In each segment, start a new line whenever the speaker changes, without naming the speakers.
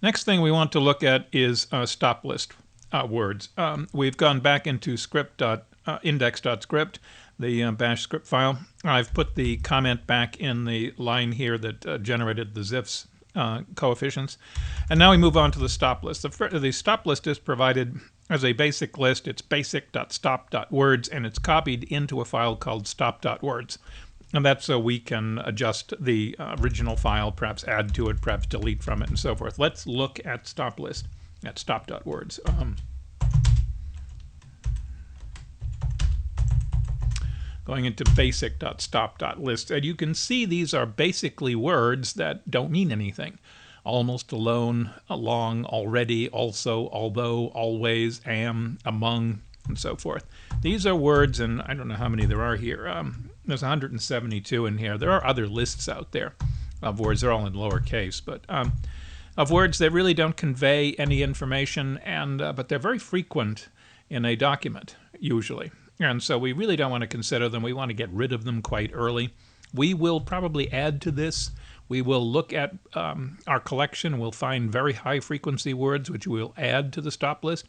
Next thing we want to look at is stop list words. We've gone back into index.script, the bash script file. I've put the comment back in the line here that generated the ZIFs coefficients. And now we move on to the stop list. The stop list is provided as a basic list. It's basic.stop.words, and it's copied into a file called stop.words. And that's so we can adjust the original file, perhaps add to it, perhaps delete from it, and so forth. Let's look at stop list at stop.words. Going into basic.stop.list, and you can see these are basically words that don't mean anything. Almost, alone, along, already, also, although, always, am, among, and so forth. These are words, and I don't know how many there are here. There's 172 in here. There are other lists out there of words. They're all in lowercase, but of words that really don't convey any information, and but they're very frequent in a document, usually. And so we really don't want to consider them. We want to get rid of them quite early. We will probably add to this. We will look at our collection. We'll find very high frequency words, which we'll add to the stop list.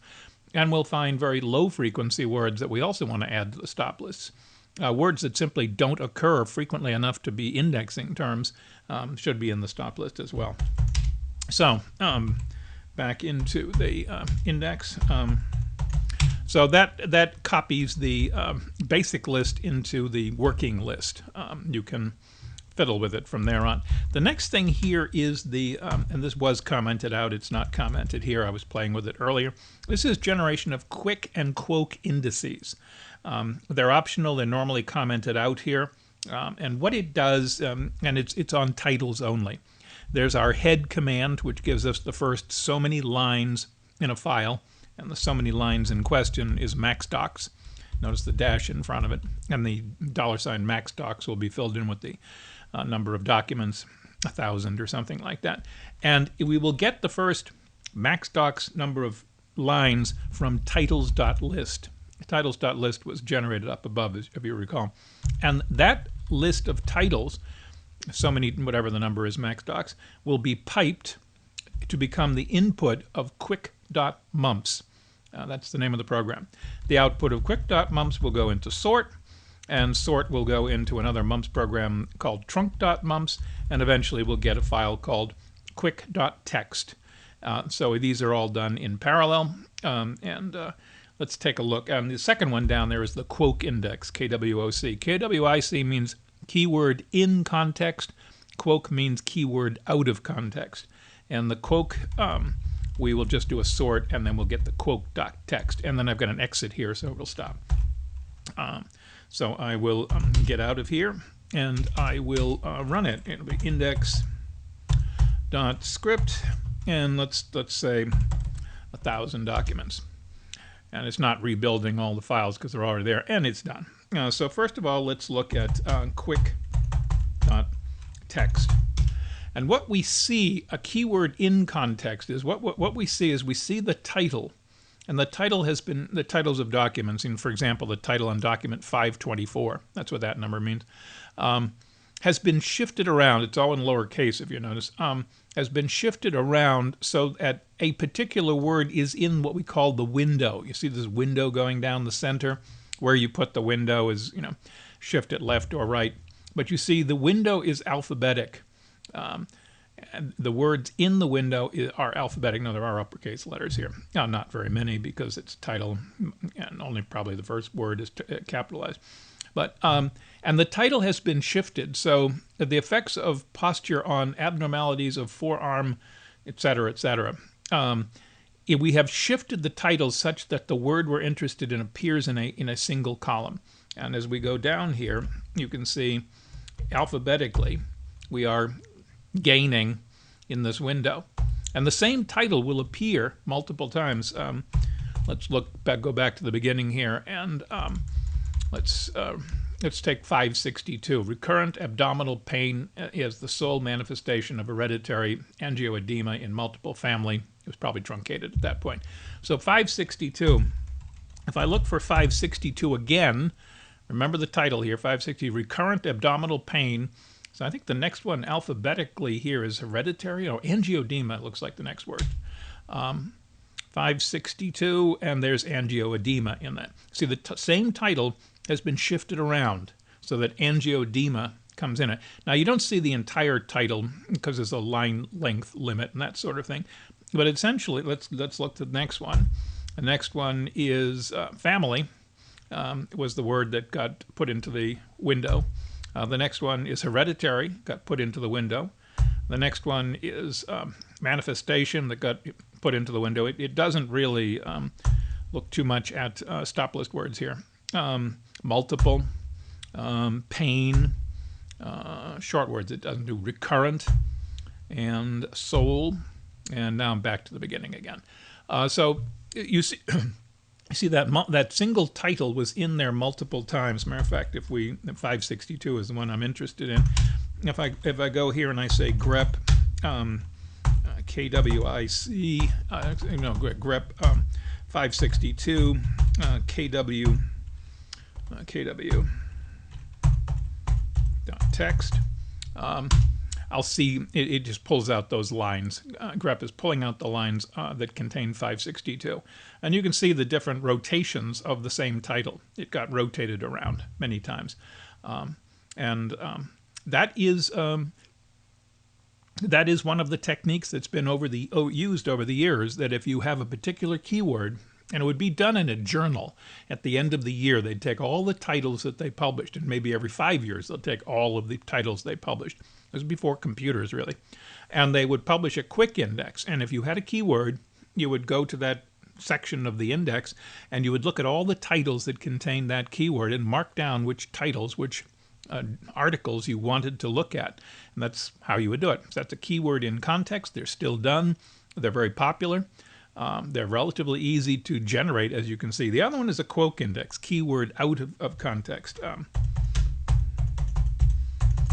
And we'll find very low frequency words that we also want to add to the stop lists. Words that simply don't occur frequently enough to be indexing terms should be in the stop list as well. So back into the index. So that copies the basic list into the working list. You can fiddle with it from there on. The next thing here is the, and this was commented out, it's not commented here, I was playing with it earlier. This is generation of Kwic and Kwoc indices. They're optional, they're normally commented out here. And what it does, and it's on titles only. There's our head command, which gives us the first so many lines in a file, and the so many lines in question is maxdocs. Notice the dash in front of it, and the $ maxdocs will be filled in with the number of documents, 1,000 or something like that. And we will get the first maxdocs number of lines from titles.list. Titles.list was generated up above, if you recall. And that list of titles, so many, whatever the number is, maxdocs, will be piped to become the input of Kwic.mumps. That's the name of the program. The output of Kwic.mumps will go into sort, and sort will go into another mumps program called trunk.mumps, and eventually we'll get a file called Kwic.text. So these are all done in parallel, and let's take a look. And the second one down there is the Kwoc index, KWOC. KWIC means keyword in context. Kwoc means keyword out of context. And the Kwoc, we will just do a sort, and then we'll get the Kwoc.text. And then I've got an exit here, so we'll stop. So I will get out of here, and I will run it. It'll be index.script, and let's say 1,000 documents. And it's not rebuilding all the files because they're already there, and it's done. So first of all, let's look at Kwic.text. And what we see, a keyword in context, is what we see is we see the title. And the title has been, the titles of documents, and for example, the title on document 524, that's what that number means, has been shifted around. It's all in lowercase, if you notice, has been shifted around so that a particular word is in what we call the window. You see this window going down the center? Where you put the window is, you know, shift it left or right. But you see the window is alphabetic. And the words in the window are alphabetic. No, there are uppercase letters here. Not very many because it's title, and only probably the first word is capitalized. But and the title has been shifted, so the effects of posture on abnormalities of forearm, etc., etc. We have shifted the title such that the word we're interested in appears in a single column. And as we go down here, you can see alphabetically we are gaining in this window, and the same title will appear multiple times. Let's go back to the beginning here, and let's take 562. Recurrent abdominal pain is the sole manifestation of hereditary angioedema in multiple family. It was probably truncated at that point. So 562. If I look for 562 again, remember the title here, 560, recurrent abdominal pain So I think the next one alphabetically here is hereditary, or angioedema looks like the next word. 562, and there's angioedema in that. See, the same title has been shifted around so that angioedema comes in it. Now, you don't see the entire title because there's a line length limit and that sort of thing. But essentially, let's look at the next one. The next one is family. Was the word that got put into the window. The next one is hereditary, got put into the window. The next one is manifestation, that got put into the window. It doesn't really look too much at stop list words here. Multiple, pain, short words it doesn't do, recurrent, and soul. And now I'm back to the beginning again. So you see, you see that single title was in there multiple times. Matter of fact, if 562 is the one I'm interested in. If I go here and I say grep, KWIC, grep 562, KW text. I'll see it just pulls out those lines. grep is pulling out the lines that contain 562. And you can see the different rotations of the same title. It got rotated around many times. That is one of the techniques that's been used over the years, that if you have a particular keyword, and it would be done in a journal at the end of the year, they'd take all the titles that they published, and maybe every 5 years they'll take all of the titles they published. This was before computers, really. And they would publish a Kwic index, and if you had a keyword, you would go to that section of the index, and you would look at all the titles that contained that keyword and mark down which titles, which articles you wanted to look at. And that's how you would do it. So that's a keyword in context. They're still done. They're very popular. They're relatively easy to generate, as you can see. The other one is a Kwoc index, keyword out of context.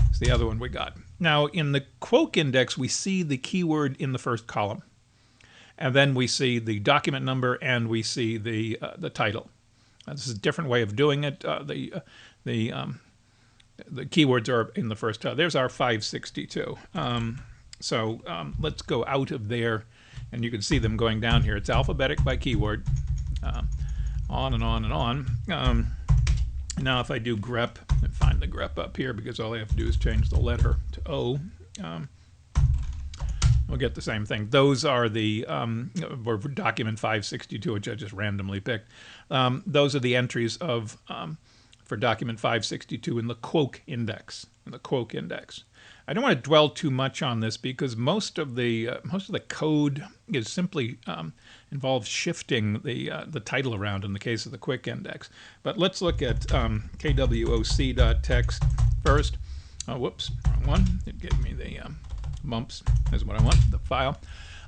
It's the other one we got. Now, in the Kwoc index, we see the keyword in the first column. And then we see the document number, and we see the title. This is a different way of doing it. The keywords are in the first title. There's our 562. Let's go out of there, and you can see them going down here. It's alphabetic by keyword, on and on and on. Now if I do grep, and find the grep up here, because all I have to do is change the letter to O, we'll get the same thing. Those are the, for document 562, which I just randomly picked. Those are the entries of, for document 562 in the Kwoc index. I don't want to dwell too much on this, because most of the code is simply involves shifting the title around in the case of the Kwic index. But let's look at kwoc.text first. Whoops, wrong one. It gave me the mumps. Is what I want, the file.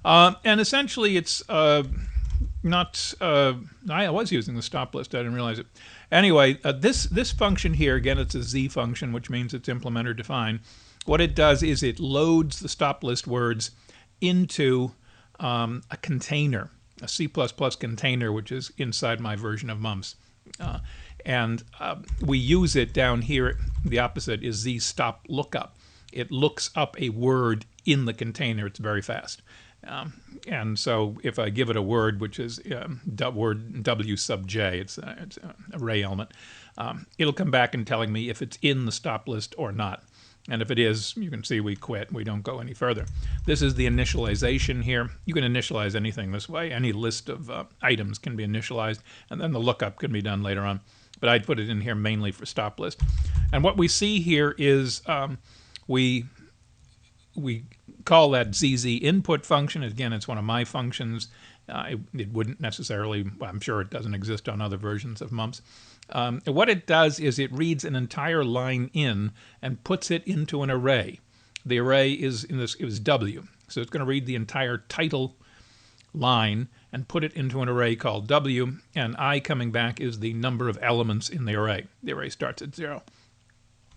And essentially, it's not. I was using the stop list. I didn't realize it. Anyway, this function here, again, it's a Z function, which means it's implementer defined. What it does is it loads the stop list words into a container, a C++ container, which is inside my version of mumps. We use it down here. The opposite is Z stop lookup. It looks up a word in the container. It's very fast. And so if I give it a word, which is word W sub J, it's an array element, it'll come back and telling me if it's in the stop list or not. And if it is, you can see we quit. We don't go any further. This is the initialization here. You can initialize anything this way. Any list of items can be initialized, and then the lookup can be done later on. But I'd put it in here mainly for stop list. And what we see here is we call that ZZ input function. Again, it's one of my functions. It wouldn't necessarily, well, I'm sure it doesn't exist on other versions of mumps. What it does is it reads an entire line in and puts it into an array. The array is it was W, so it's going to read the entire title line and put it into an array called W, and I coming back is the number of elements in the array. The array starts at 0.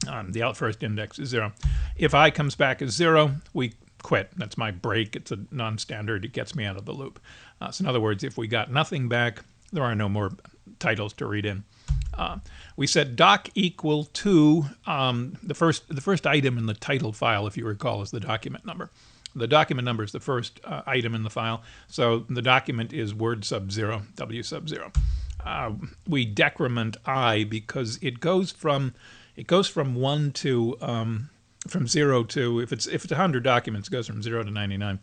The first index is 0. If I comes back as 0, we quit. That's my break. It's a non-standard. It gets me out of the loop. So in other words, if we got nothing back, there are no more titles to read in. We set doc equal to the first item in the title file, if you recall, is the document number. The document number is the first item in the file, so the document is word sub 0, W sub 0. We decrement I because it goes from 1 to from 0 to, if it's 100 documents, it goes from 0 to 99.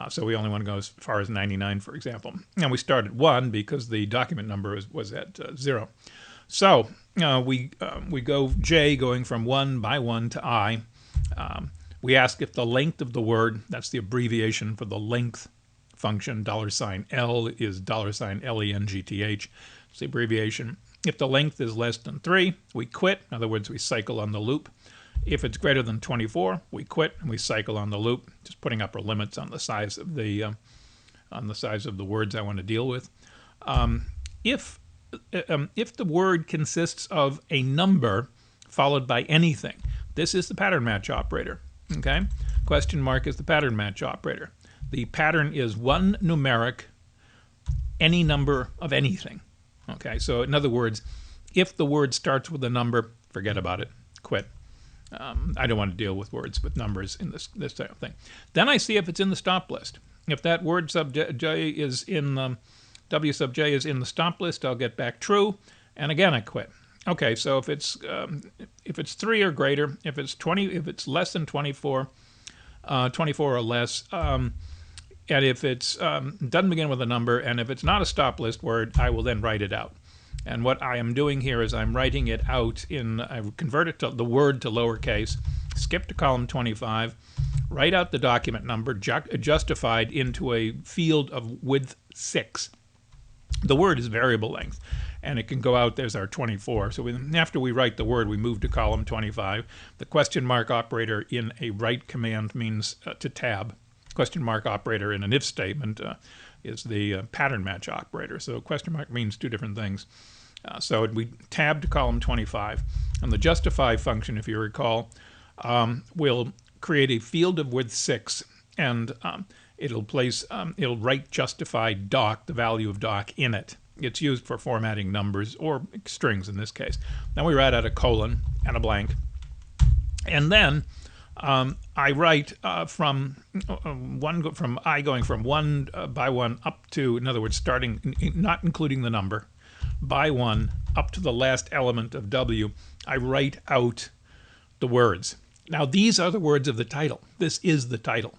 So we only want to go as far as 99, for example. And we start at 1 because the document number was at 0. So we go J going from 1 by 1 to I. We ask if the length of the word, that's the abbreviation for the length function, $L is $length. It's the abbreviation. If the length is less than 3, we quit. In other words, we cycle on the loop. If it's greater than 24, we quit and we cycle on the loop, just putting upper limits on the size of the words I want to deal with. If the word consists of a number followed by anything, this is the pattern match operator. Okay, question mark is the pattern match operator. The pattern is one numeric, any number of anything. Okay, so in other words, if the word starts with a number, forget about it, quit. I don't want to deal with words with numbers in this type of thing. Then I see if it's in the stop list. If that word sub j is in W sub j is in the stop list, I'll get back true, and again I quit. Okay, so if it's 3 or greater, if it's less than 24, 24 or less, and if it's doesn't begin with a number, and if it's not a stop list word, I will then write it out. And what I am doing here is I'm writing it out I convert it to the word to lowercase, skip to column 25, write out the document number justified into a field of width 6. The word is variable length, and it can go out, there's our 24. So after we write the word, we move to column 25. The question mark operator in a write command means to tab. Question mark operator in an if statement is the pattern match operator. So question mark means two different things. So we tab to column 25. And the justify function, if you recall, will create a field of width 6, and it'll write justified doc, the value of doc, in it. It's used for formatting numbers or strings in this case. Then we write out a colon and a blank. And then I write from I going from 1 by 1 up to, in other words, starting, not including the number, by 1 up to the last element of W, I write out the words. Now these are the words of the title. This is the title.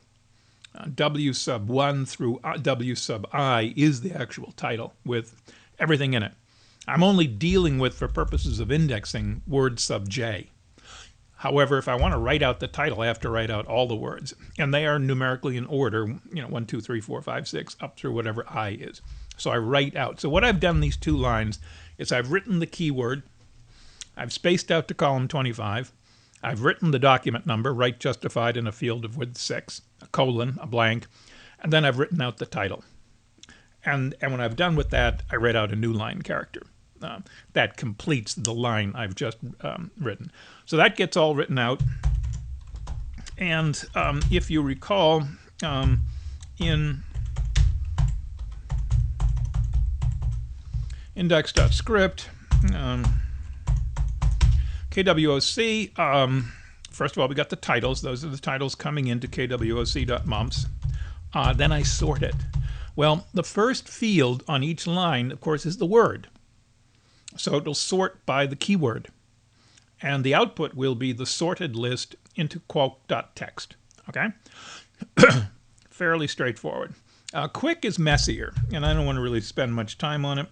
W sub 1 through W sub I is the actual title with everything in it. I'm only dealing with, for purposes of indexing, word sub j. However, if I want to write out the title, I have to write out all the words. And they are numerically in order, 1, 2, 3, 4, 5, 6, up through whatever I is. So I write out. So what I've done in these 2 lines is I've written the keyword, I've spaced out to column 25, I've written the document number, write justified in a field of width 6, a colon, a blank, and then I've written out the title. And when I've done with that, I write out a new line character. That completes the line I've just written. So that gets all written out. And if you recall, in index.script, KWOC, first of all, we got the titles. Those are the titles coming into KWOC.mumps. Then I sort it. Well, the first field on each line, of course, is the word. So it'll sort by the keyword. And the output will be the sorted list into Kwoc.txt. Okay? Fairly straightforward. Kwic is messier, and I don't want to really spend much time on it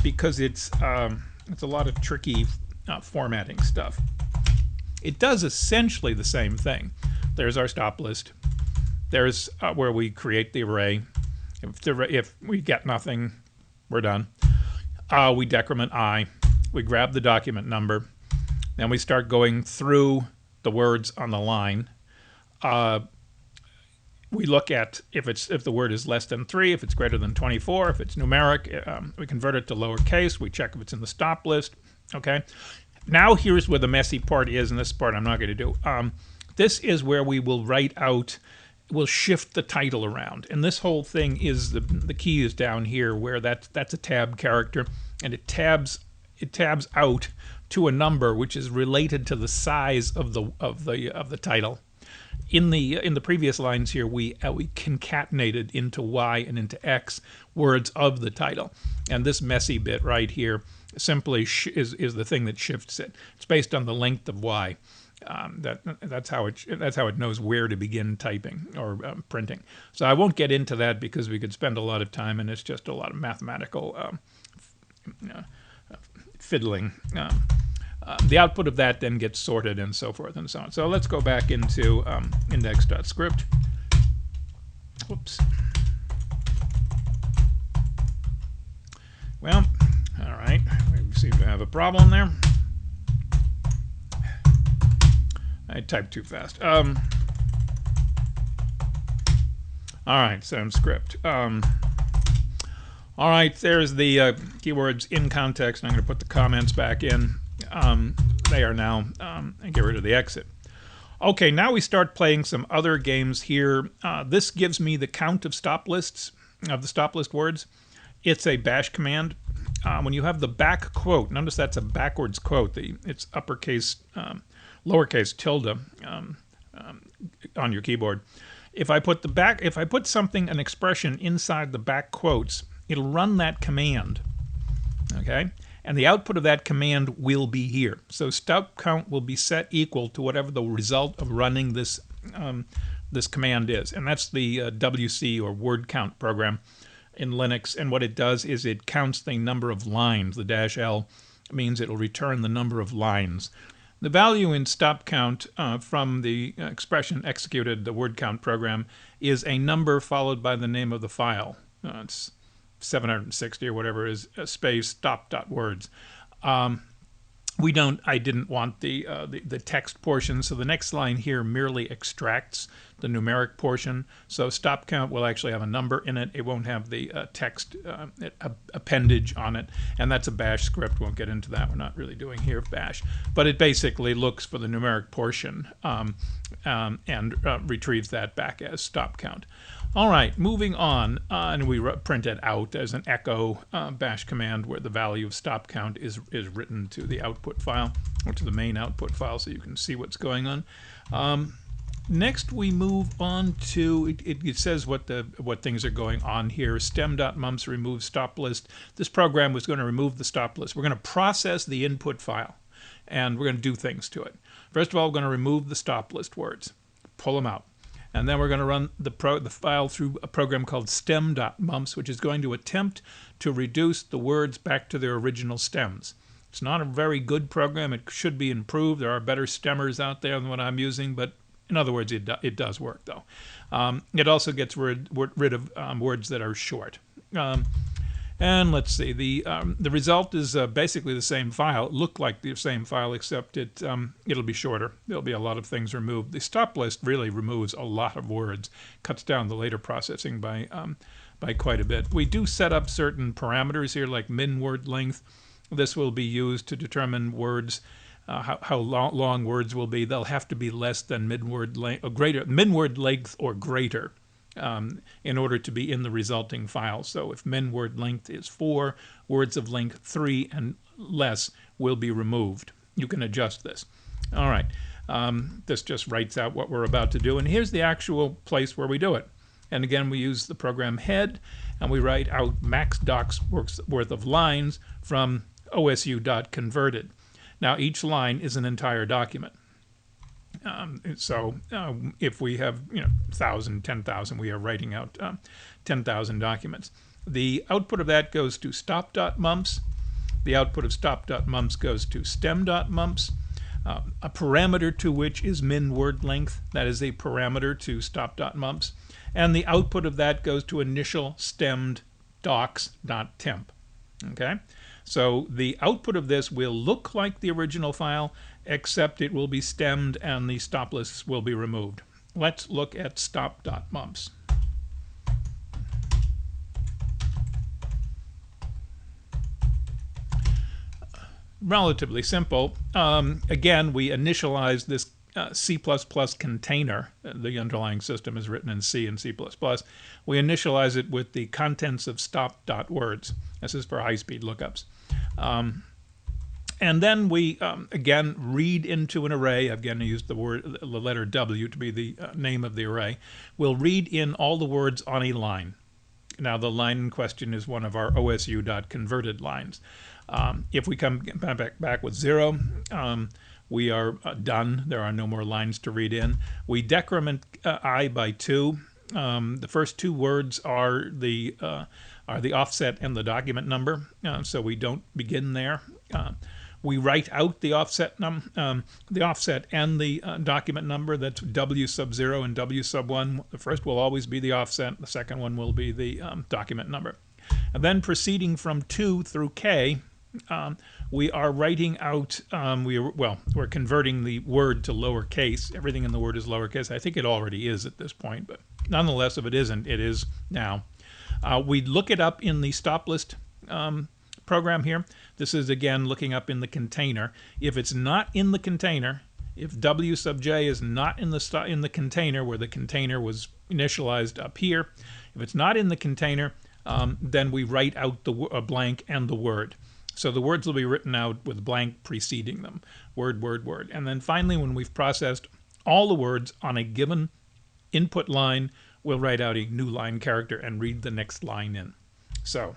because it's a lot of tricky formatting stuff. It does essentially the same thing. There's our stop list. There's where we create the array. If we get nothing, we're done. We decrement I. We grab the document number. Then we start going through the words on the line. We look at if the word is less than 3, if it's greater than 24, if it's numeric, we convert it to lowercase. We check if it's in the stop list. Okay. Now here's where the messy part is, and this part I'm not going to do. This is where we will write out, we'll shift the title around, and this whole thing is the key is down here, where that's a tab character, and it tabs it tabs out to a number which is related to the size of the title. In the previous lines here, we concatenated into Y and into X words of the title, and this messy bit right here simply is the thing that shifts it. It's based on the length of Y. That's how it knows where to begin typing or printing. So I won't get into that because we could spend a lot of time, and it's just a lot of mathematical fiddling. The output of that then gets sorted and so forth and so on. So let's go back into index.script. Whoops. Well, all right. We seem to have a problem there. I typed too fast. All right, so in script. All right, there's the keywords in context. I'm going to put the comments back in. They are now, and get rid of the exit. Okay, now we start playing some other games here. This gives me the count of stop lists, of the stop list words. It's a bash command. When you have the back quote, notice that's a backwards quote. It's uppercase, lowercase tilde on your keyboard. If I put an expression inside the back quotes, it'll run that command. Okay, and the output of that command will be here. So stop count will be set equal to whatever the result of running this this command is, and that's the WC or word count program in Linux. And what it does is it counts the number of lines. The -L means it'll return the number of lines. The value in stop count from the expression executed, the word count program, is a number followed by the name of the file. It's 760 or whatever it is, space stop.words. I didn't want the text portion, so the next line here merely extracts the numeric portion. So stop count will actually have a number in it. It won't have the text appendage on it, and that's a bash script. Won't get into that. We're not really doing here bash, but it basically looks for the numeric portion and retrieves that back as stop count. All right, moving on, and we print it out as an echo bash command where the value of stop count is written to the output file, or to the main output file, so you can see what's going on. Next, we move on to, it says what things are going on here. Stem.mumps remove stop list. This program was going to remove the stop list. We're going to process the input file, and we're going to do things to it. First of all, we're going to remove the stop list words, pull them out. And then we're going to run the file through a program called stem.mumps, which is going to attempt to reduce the words back to their original stems. It's not a very good program. It should be improved. There are better stemmers out there than what I'm using, but in other words, it does work, though. It also gets rid of words that are short. And let's see, the result is basically the same file. It looked like the same file, except it'll be shorter. There'll be a lot of things removed. The stop list really removes a lot of words, cuts down the later processing by quite a bit. We do set up certain parameters here, like min word length. This will be used to determine words, how long words will be. They'll have to be less than min word length or greater. In order to be in the resulting file. So if min word length is 4, words of length 3 and less will be removed. You can adjust this. All right, this just writes out what we're about to do, and here's the actual place where we do it. And again, we use the program head, and we write out max docs worth of lines from osu.converted. Now each line is an entire document. If we have 1,000, 10,000, we are writing out 10,000 documents. The output of that goes to stop.mumps. The output of stop.mumps goes to stem.mumps. A parameter to which is min word length. That is a parameter to stop.mumps. And the output of that goes to initial stemmed docs.temp. Okay? So the output of this will look like the original file, except it will be stemmed and the stop lists will be removed. Let's look at stop.mumps. Relatively simple. Again, we initialize this C++ container. The underlying system is written in C and C++. We initialize it with the contents of stop.words. This is for high-speed lookups. And then we, again, read into an array. Again, I used the letter W to be the name of the array. We'll read in all the words on a line. Now, the line in question is one of our OSU.converted lines. If we come back with 0, we are done. There are no more lines to read in. We decrement I by 2. The first 2 words are the offset and the document number, so we don't begin there. We write out the offset and the document number. That's W sub 0 and W sub 1. The first will always be the offset. The second one will be the document number. And then proceeding from 2 through K, we are writing out, we're converting the word to lowercase. Everything in the word is lowercase. I think it already is at this point, but nonetheless, if it isn't, it is now. We look it up in the stop list program here. This is, again, looking up in the container. If it's not in the container, if W sub j is not in the container where the container was initialized up here, if it's not in the container, then we write out the blank and the word. So the words will be written out with blank preceding them. Word, word, word. And then finally, when we've processed all the words on a given input line, we'll write out a new line character and read the next line in. So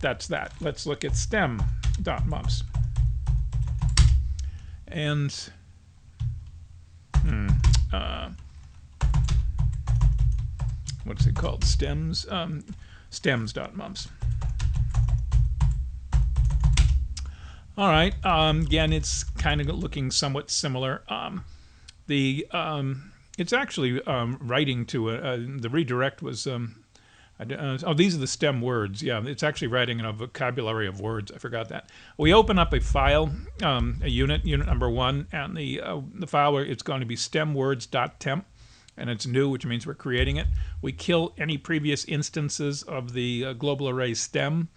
that's that. Let's look at stem.mumps. And what's it called? Stems? Stems.mumps. All right. Again, it's kind of looking somewhat similar. It's actually writing to the redirect was. These are the stem words. Yeah, it's actually writing in a vocabulary of words. I forgot that. We open up a file, a unit number 1, and the file where it's going to be stemwords.temp, and it's new, which means we're creating it. We kill any previous instances of the global array stem,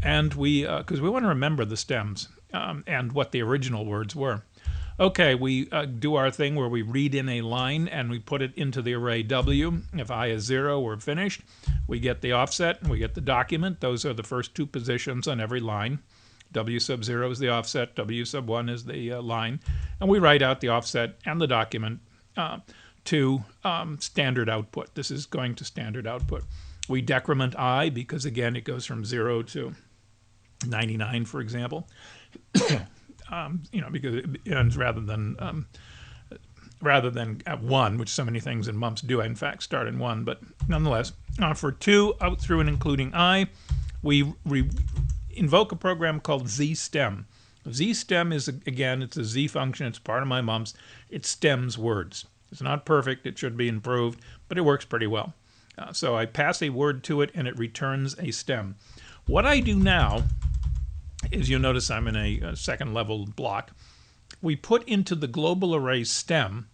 and because we want to remember the stems and what the original words were. Okay, we do our thing where we read in a line and we put it into the array W. If I is 0, we're finished. We get the offset and we get the document. Those are the first 2 positions on every line. W sub 0 is the offset, W sub 1 is the line. And we write out the offset and the document to standard output. This is going to standard output. We decrement I because, again, it goes from 0 to 99, for example. Because it ends rather than at 1, which so many things in mumps do, in fact, start in 1. But nonetheless, for 2 out through and including I, we invoke a program called zstem. Zstem is, again, it's a Z function. It's part of my mumps. It stems words. It's not perfect. It should be improved, but it works pretty well. So I pass a word to it, and it returns a stem. What I do now is, you'll notice I'm in a second level block. We put into the global array stem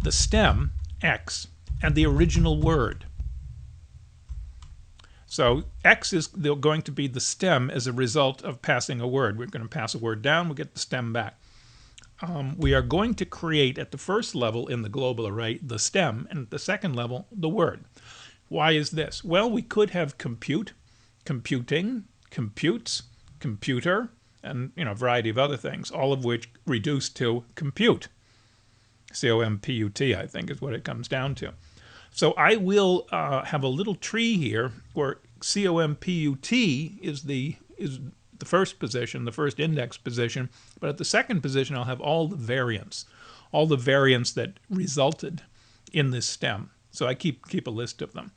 the stem, X, and the original word. So X is going to be the stem as a result of passing a word. We're going to pass a word down, we get the stem back. We are going to create at the first level in the global array the stem, and at the second level the word. Why is this? Well, we could have compute, computing, computes, computer, and a variety of other things, all of which reduce to compute. C-O-M-P-U-T, I think, is what it comes down to. So I will have a little tree here where C-O-M-P-U-T is the first position, the first index position, but at the second position I'll have all the variants that resulted in this stem. So I keep a list of them.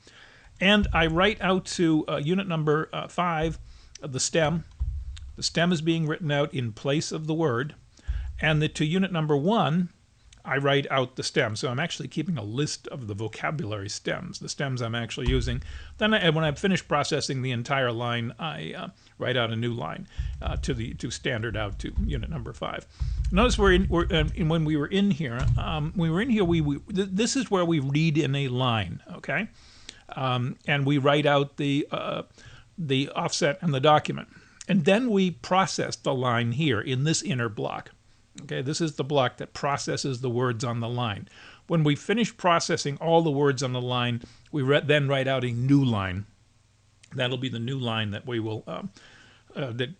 And I write out to unit number 5 of the stem. The stem is being written out in place of the word. And to unit number 1, I write out the stem. So I'm actually keeping a list of the vocabulary stems, the stems I'm actually using. Then when I've finished processing the entire line, I write out a new line to standard out to unit number 5. Notice when we were in here, this is where we read in a line, okay? And we write out the offset and the document. And then we process the line here in this inner block. Okay, this is the block that processes the words on the line. When we finish processing all the words on the line, we then write out a new line. That'll be the new line that we will that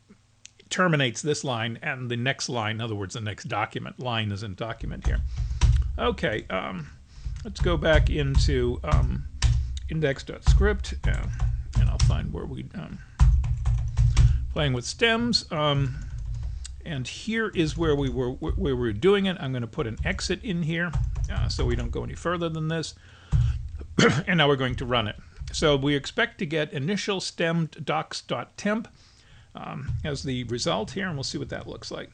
terminates this line and the next line. In other words, the next document. Line is in document here. Okay, let's go back into index.script, and I'll find where we playing with stems. And here is where we were doing it. I'm going to put an exit in here so we don't go any further than this. And now we're going to run it. So we expect to get initial stemmed docs.temp as the result here, and we'll see what that looks like.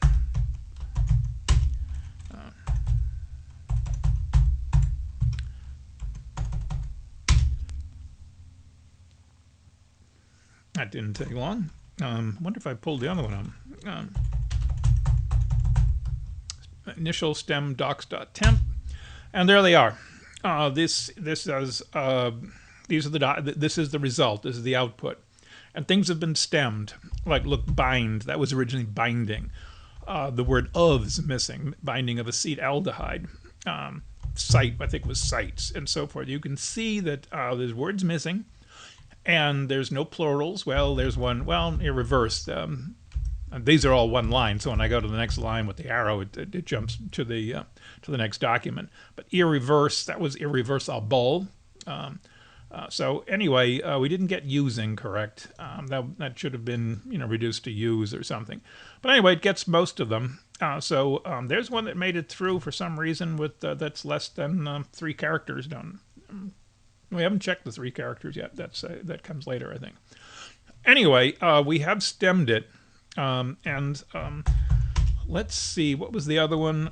That didn't take long. Wonder if I pulled the other one on. Initial stem docs.temp, and there they are. This is the result. This is the output, and things have been stemmed. Like look, bind. That was originally binding. The word of is missing. Binding of acetaldehyde. Site, I think, was sites, and so forth. You can see that there's words missing, and there's no plurals. Well, there's one. Well, in reverse. These are all one line, so when I go to the next line with the arrow, it jumps to the next document. But irreverse, that was irreversible. So anyway, we didn't get using correct. That should have been reduced to use or something. But anyway, it gets most of them. So there's one that made it through for some reason with that's less than 3 characters done. We haven't checked the 3 characters yet. That comes later, I think. Anyway, we have stemmed it. Let's see, what was the other one?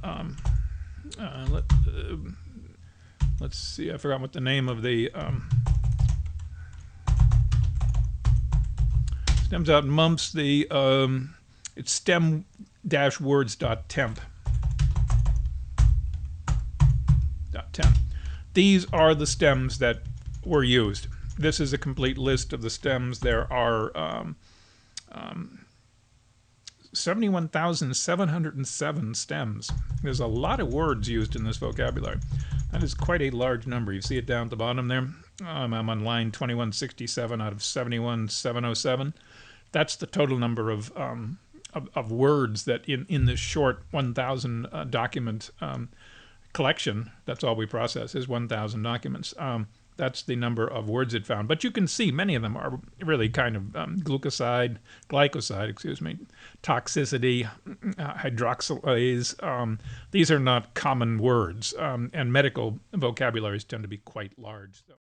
Let's see, I forgot what the name of the stems out mumps. It's stem-words.temp. These are the stems that were used. This is a complete list of the stems. There are 71,707 stems. There's a lot of words used in this vocabulary. That is quite a large number. You see it down at the bottom there. I'm on line 2167 out of 71,707. That's the total number of words that in this short 1,000 document collection. That's all we process is 1,000 documents. That's the number of words it found. But you can see many of them are really kind of glycoside, toxicity, hydroxylase. These are not common words, and medical vocabularies tend to be quite large. So.